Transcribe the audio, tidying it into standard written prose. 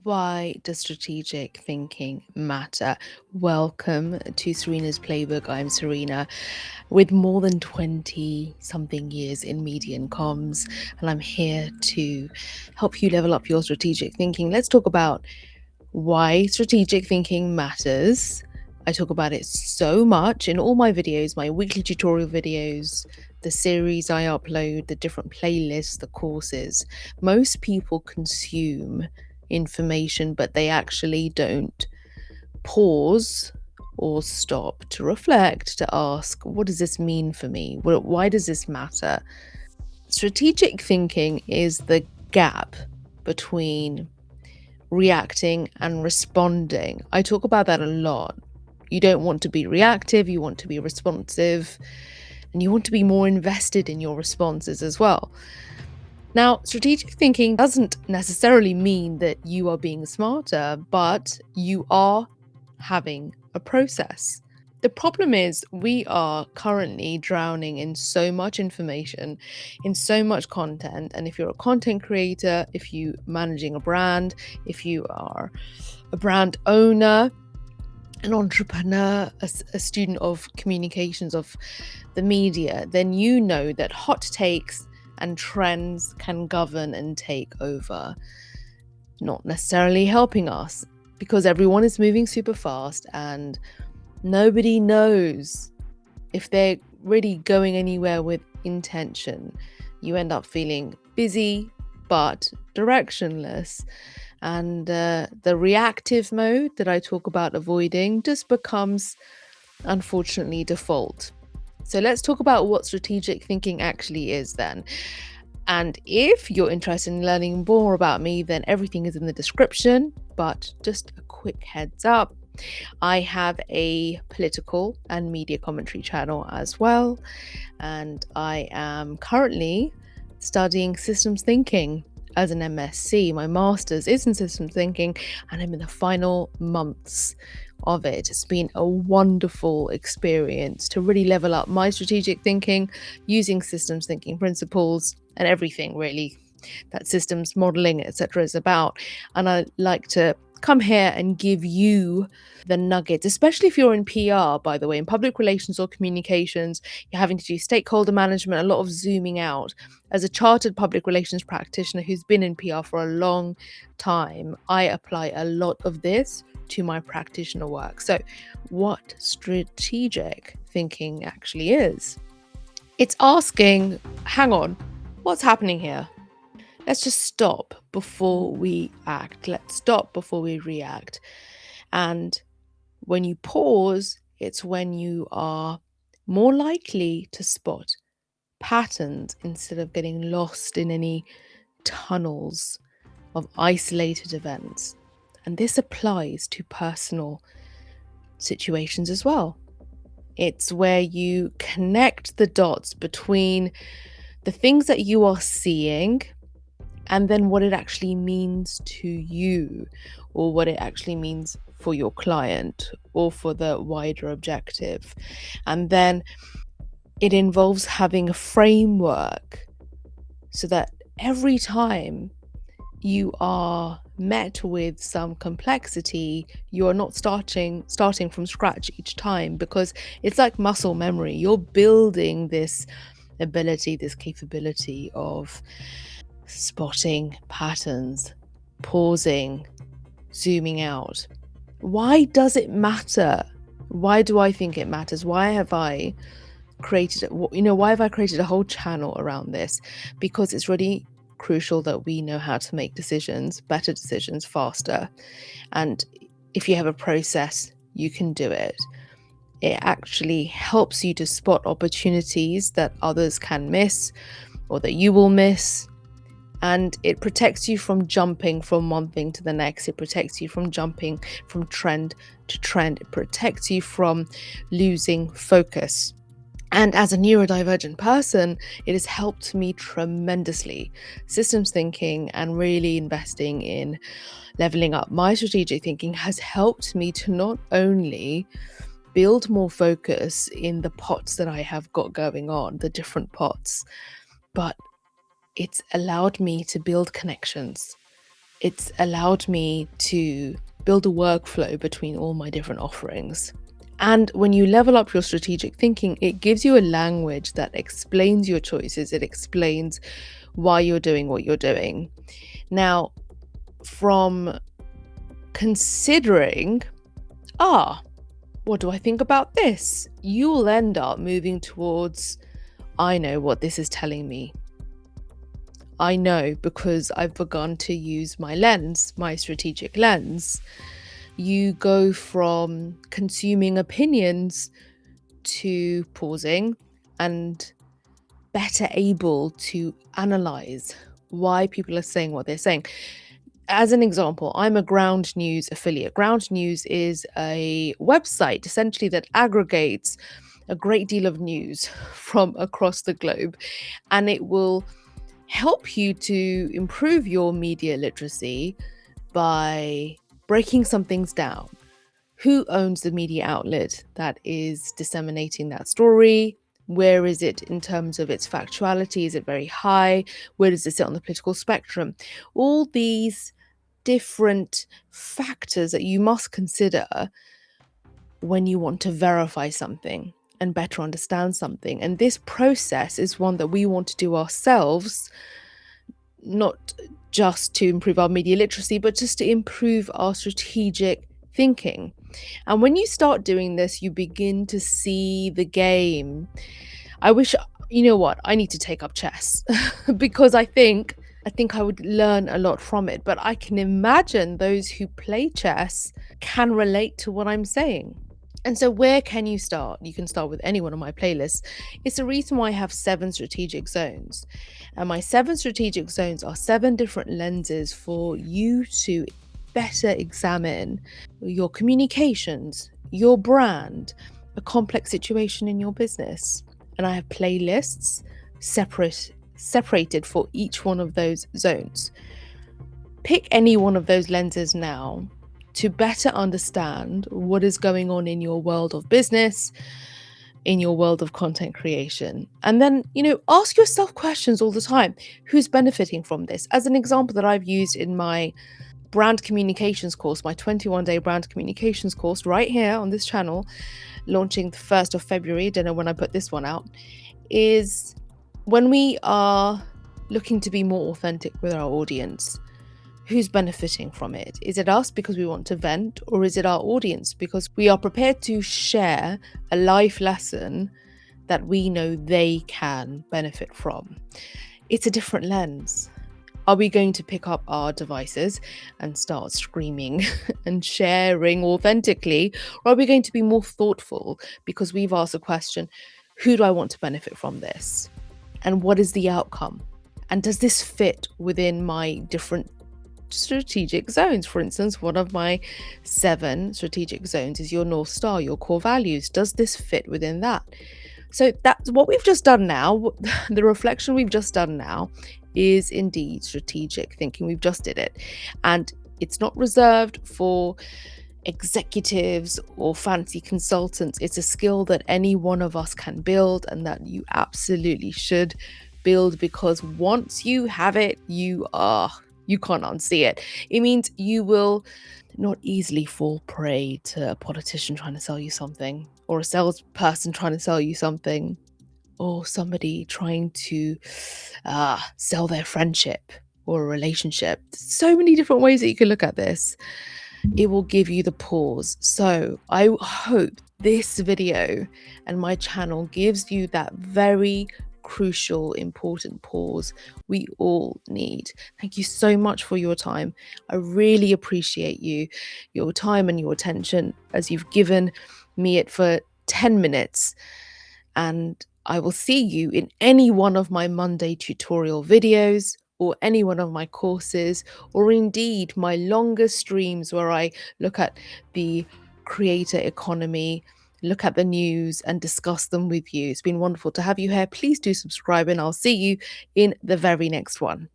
Why does strategic thinking matter? Welcome to Serena's Playbook. I'm Serena with more than 20 something years in media and comms, and I'm here to help you level up your strategic thinking. Let's talk about why strategic thinking matters. I talk about it so much in all my videos, my weekly tutorial videos, the series I upload, the different playlists, the courses. Most people consume information, but they actually don't pause or stop to reflect, to ask, what does this mean for me? Why does this matter? Strategic thinking is the gap between reacting and responding. I talk about that a lot. You don't want to be reactive, you want to be responsive, and you want to be more invested in your responses as well. Now, strategic thinking doesn't necessarily mean that you are being smarter, but you are having a process. The problem is we are currently drowning in so much information, in so much content. And if you're a content creator, if you're managing a brand, if you are a brand owner, an entrepreneur, a student of communications of the media, then you know that hot takes and trends can govern and take over, not necessarily helping us because everyone is moving super fast and nobody knows if they're really going anywhere with intention. You end up feeling busy but directionless. And the reactive mode that I talk about avoiding just becomes, unfortunately, default. So let's talk about what strategic thinking actually is then. And if you're interested in learning more about me, then everything is in the description. But just a quick heads up, I have a political and media commentary channel as well. And I am currently studying systems thinking as an MSc. My master's is in systems thinking, and I'm in the final months of it. It's been a wonderful experience to really level up my strategic thinking using systems thinking principles and everything really that systems modeling, etc., is about. And I like to come here and give you the nuggets, especially if you're in PR, by the way, in public relations or communications. You're having to do stakeholder management, a lot of zooming out. As a chartered public relations practitioner who's been in PR for a long time, I apply a lot of this to my practitioner work. So what strategic thinking actually is? It's asking, hang on, what's happening here? Let's just stop before we act. Let's stop before we react. And when you pause, it's when you are more likely to spot patterns instead of getting lost in any tunnels of isolated events. And this applies to personal situations as well. It's where you connect the dots between the things that you are seeing and then what it actually means to you, or what it actually means for your client or for the wider objective. And then it involves having a framework so that every time you are met with some complexity, you are not starting from scratch each time, because it's like muscle memory. You're building this ability, this capability of spotting patterns, pausing, zooming out. Why does it matter? Why do I think it matters? Why have I created a whole channel around this? Because it's really crucial that we know how to make decisions, better decisions, faster. And if you have a process, you can do it. It actually helps you to spot opportunities that others can miss or that you will miss. And it protects you from jumping from one thing to the next. It protects you from jumping from trend to trend. It protects you from losing focus. And as a neurodivergent person, it has helped me tremendously. Systems thinking and really investing in leveling up my strategic thinking has helped me to not only build more focus in the pots that I have got going on, the different pots, but it's allowed me to build connections. It's allowed me to build a workflow between all my different offerings. And when you level up your strategic thinking, it gives you a language that explains your choices. It explains why you're doing what you're doing. Now, from considering, what do I think about this? You'll end up moving towards, I know what this is telling me. I know because I've begun to use my lens, my strategic lens. You go from consuming opinions to pausing and better able to analyze why people are saying what they're saying. As an example, I'm a Ground News affiliate. Ground News is a website essentially that aggregates a great deal of news from across the globe, and it will help you to improve your media literacy by breaking some things down. Who owns the media outlet that is disseminating that story? Where is it in terms of its factuality? Is it very high? Where does it sit on the political spectrum? All these different factors that you must consider when you want to verify something and better understand something. And this process is one that we want to do ourselves, not just to improve our media literacy, but just to improve our strategic thinking. And when you start doing this, you begin to see the game. I wish, you know what, I need to take up chess because I think I would learn a lot from it. But I can imagine those who play chess can relate to what I'm saying. And so where can you start? You can start with any one of my playlists. It's the reason why I have 7 strategic zones. And my 7 strategic zones are 7 different lenses for you to better examine your communications, your brand, a complex situation in your business. And I have playlists separated for each one of those zones. Pick any one of those lenses now to better understand what is going on in your world of business, in your world of content creation. And then, ask yourself questions all the time. Who's benefiting from this? As an example that I've used in my brand communications course, my 21-day brand communications course right here on this channel, launching the 1st of February, don't know when I put this one out, is when we are looking to be more authentic with our audience, who's benefiting from it? Is it us because we want to vent, or is it our audience because we are prepared to share a life lesson that we know they can benefit from? It's a different lens. Are we going to pick up our devices and start screaming and sharing authentically? Or are we going to be more thoughtful because we've asked a question, who do I want to benefit from this? And what is the outcome? And does this fit within my different strategic zones? For instance, one of my 7 strategic zones is your North Star, your core values. Does this fit within that? So that's what we've just done now. The reflection we've just done now is indeed strategic thinking. We've just did it. And it's not reserved for executives or fancy consultants. It's a skill that any one of us can build, and that you absolutely should build, because once you have it, you can't unsee it. It means you will not easily fall prey to a politician trying to sell you something, or a salesperson trying to sell you something, or somebody trying to sell their friendship or a relationship. So many different ways that you can look at this. It will give you the pause. So I hope this video and my channel gives you that very crucial, important pause we all need. Thank you so much for your time. I really appreciate your time and your attention, as you've given me it for 10 minutes. And I will see you in any one of my Monday tutorial videos, or any one of my courses, or indeed my longer streams where I look at the creator economy, look at the news and discuss them with you. It's been wonderful to have you here. Please do subscribe, and I'll see you in the very next one.